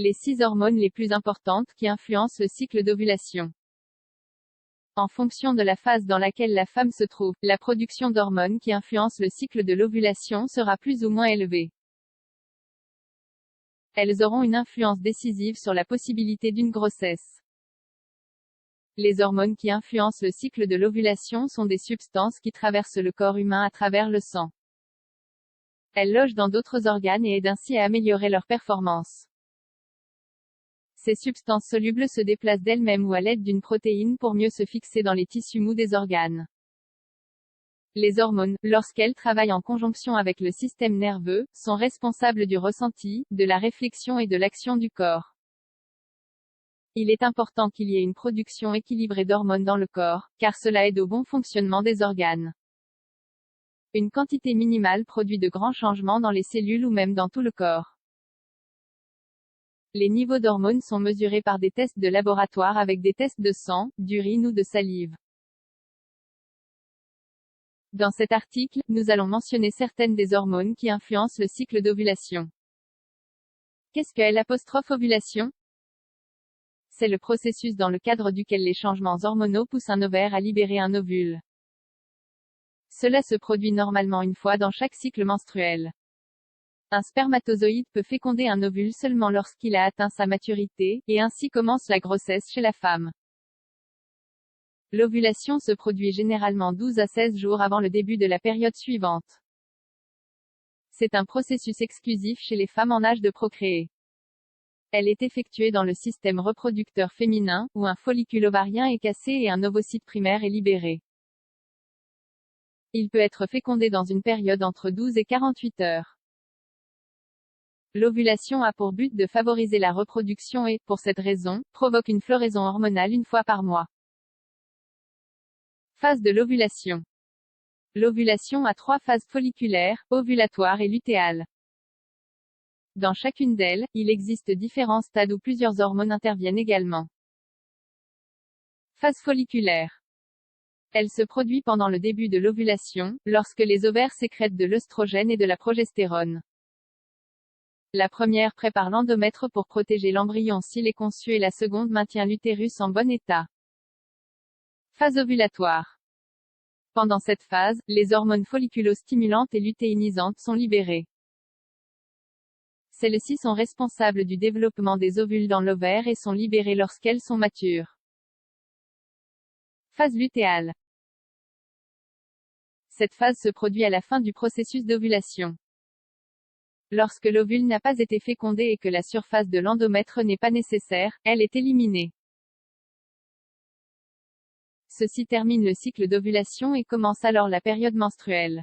Les 6 hormones les plus importantes qui influencent le cycle d'ovulation. En fonction de la phase dans laquelle la femme se trouve, la production d'hormones qui influencent le cycle de l'ovulation sera plus ou moins élevée. Elles auront une influence décisive sur la possibilité d'une grossesse. Les hormones qui influencent le cycle de l'ovulation sont des substances qui traversent le corps humain à travers le sang. Elles logent dans d'autres organes et aident ainsi à améliorer leur performance. Ces substances solubles se déplacent d'elles-mêmes ou à l'aide d'une protéine pour mieux se fixer dans les tissus mous des organes. Les hormones, lorsqu'elles travaillent en conjonction avec le système nerveux, sont responsables du ressenti, de la réflexion et de l'action du corps. Il est important qu'il y ait une production équilibrée d'hormones dans le corps, car cela aide au bon fonctionnement des organes. Une quantité minimale produit de grands changements dans les cellules ou même dans tout le corps. Les niveaux d'hormones sont mesurés par des tests de laboratoire avec des tests de sang, d'urine ou de salive. Dans cet article, nous allons mentionner certaines des hormones qui influencent le cycle d'ovulation. Qu'est-ce que l'ovulation ? C'est le processus dans le cadre duquel les changements hormonaux poussent un ovaire à libérer un ovule. Cela se produit normalement une fois dans chaque cycle menstruel. Un spermatozoïde peut féconder un ovule seulement lorsqu'il a atteint sa maturité, et ainsi commence la grossesse chez la femme. L'ovulation se produit généralement 12 à 16 jours avant le début de la période suivante. C'est un processus exclusif chez les femmes en âge de procréer. Elle est effectuée dans le système reproducteur féminin, où un follicule ovarien est cassé et un ovocyte primaire est libéré. Il peut être fécondé dans une période entre 12 et 48 heures. L'ovulation a pour but de favoriser la reproduction et, pour cette raison, provoque une floraison hormonale une fois par mois. Phase de l'ovulation. L'ovulation a 3 phases folliculaires, ovulatoire et lutéale. Dans chacune d'elles, il existe différents stades où plusieurs hormones interviennent également. Phase folliculaire. Elle se produit pendant le début de l'ovulation, lorsque les ovaires sécrètent de l'œstrogène et de la progestérone. La première prépare l'endomètre pour protéger l'embryon s'il est conçu et la seconde maintient l'utérus en bon état. Phase ovulatoire. Pendant cette phase, les hormones folliculostimulantes et lutéinisantes sont libérées. Celles-ci sont responsables du développement des ovules dans l'ovaire et sont libérées lorsqu'elles sont matures. Phase lutéale. Cette phase se produit à la fin du processus d'ovulation. Lorsque l'ovule n'a pas été fécondé et que la surface de l'endomètre n'est pas nécessaire, elle est éliminée. Ceci termine le cycle d'ovulation et commence alors la période menstruelle.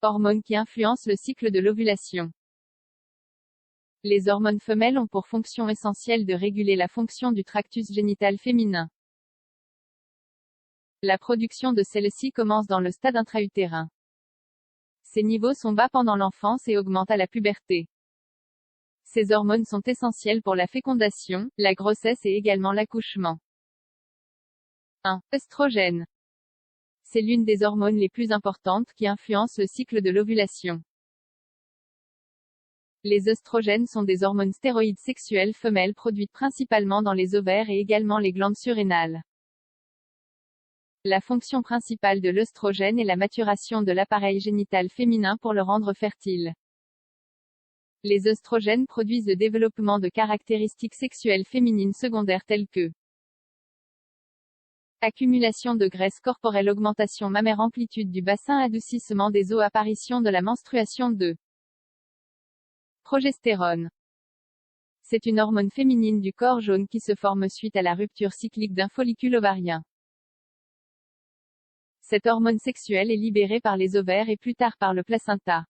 Hormones qui influencent le cycle de l'ovulation. Les hormones femelles ont pour fonction essentielle de réguler la fonction du tractus génital féminin. La production de celles-ci commence dans le stade intra-utérin. Ces niveaux sont bas pendant l'enfance et augmentent à la puberté. Ces hormones sont essentielles pour la fécondation, la grossesse et également l'accouchement. 1. Œstrogène. C'est l'une des hormones les plus importantes qui influencent le cycle de l'ovulation. Les œstrogènes sont des hormones stéroïdes sexuelles femelles produites principalement dans les ovaires et également les glandes surrénales. La fonction principale de l'œstrogène est la maturation de l'appareil génital féminin pour le rendre fertile. Les œstrogènes produisent le développement de caractéristiques sexuelles féminines secondaires telles que accumulation de graisse corporelle, augmentation mammaire, amplitude du bassin, adoucissement des os, apparition de la menstruation. 2. Progestérone. C'est une hormone féminine du corps jaune qui se forme suite à la rupture cyclique d'un follicule ovarien. Cette hormone sexuelle est libérée par les ovaires et plus tard par le placenta.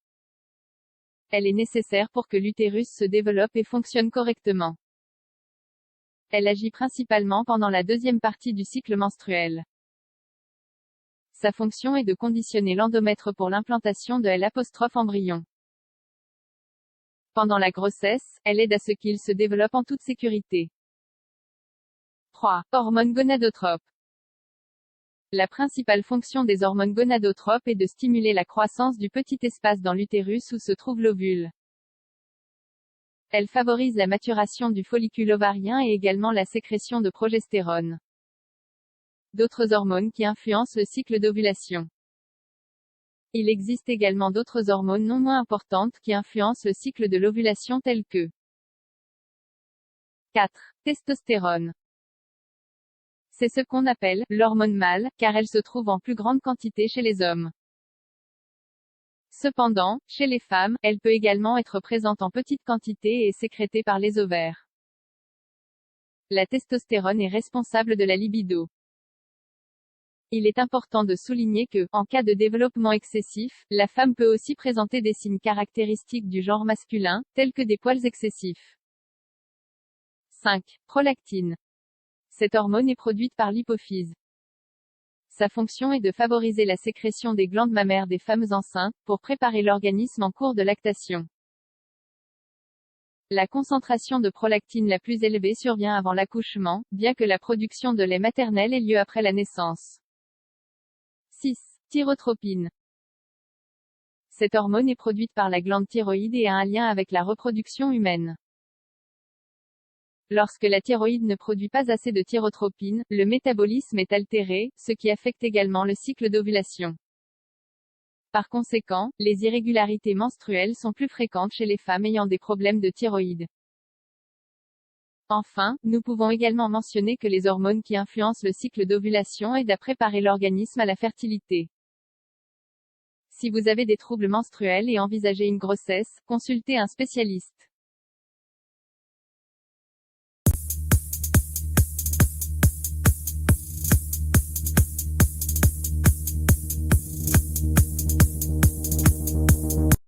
Elle est nécessaire pour que l'utérus se développe et fonctionne correctement. Elle agit principalement pendant la deuxième partie du cycle menstruel. Sa fonction est de conditionner l'endomètre pour l'implantation de l'embryon. Pendant la grossesse, elle aide à ce qu'il se développe en toute sécurité. 3. Hormones gonadotropes. La principale fonction des hormones gonadotropes est de stimuler la croissance du petit espace dans l'utérus où se trouve l'ovule. Elle favorise la maturation du follicule ovarien et également la sécrétion de progestérone. D'autres hormones qui influencent le cycle d'ovulation. Il existe également d'autres hormones non moins importantes qui influencent le cycle de l'ovulation telles que 4. Testostérone. C'est ce qu'on appelle l'hormone mâle, car elle se trouve en plus grande quantité chez les hommes. Cependant, chez les femmes, elle peut également être présente en petite quantité et sécrétée par les ovaires. La testostérone est responsable de la libido. Il est important de souligner que, en cas de développement excessif, la femme peut aussi présenter des signes caractéristiques du genre masculin, tels que des poils excessifs. 5. Prolactine. Cette hormone est produite par l'hypophyse. Sa fonction est de favoriser la sécrétion des glandes mammaires des femmes enceintes, pour préparer l'organisme en cours de lactation. La concentration de prolactine la plus élevée survient avant l'accouchement, bien que la production de lait maternel ait lieu après la naissance. 6. Thyrotropine. Cette hormone est produite par la glande thyroïde et a un lien avec la reproduction humaine. Lorsque la thyroïde ne produit pas assez de thyrotropine, le métabolisme est altéré, ce qui affecte également le cycle d'ovulation. Par conséquent, les irrégularités menstruelles sont plus fréquentes chez les femmes ayant des problèmes de thyroïde. Enfin, nous pouvons également mentionner que les hormones qui influencent le cycle d'ovulation aident à préparer l'organisme à la fertilité. Si vous avez des troubles menstruels et envisagez une grossesse, consultez un spécialiste.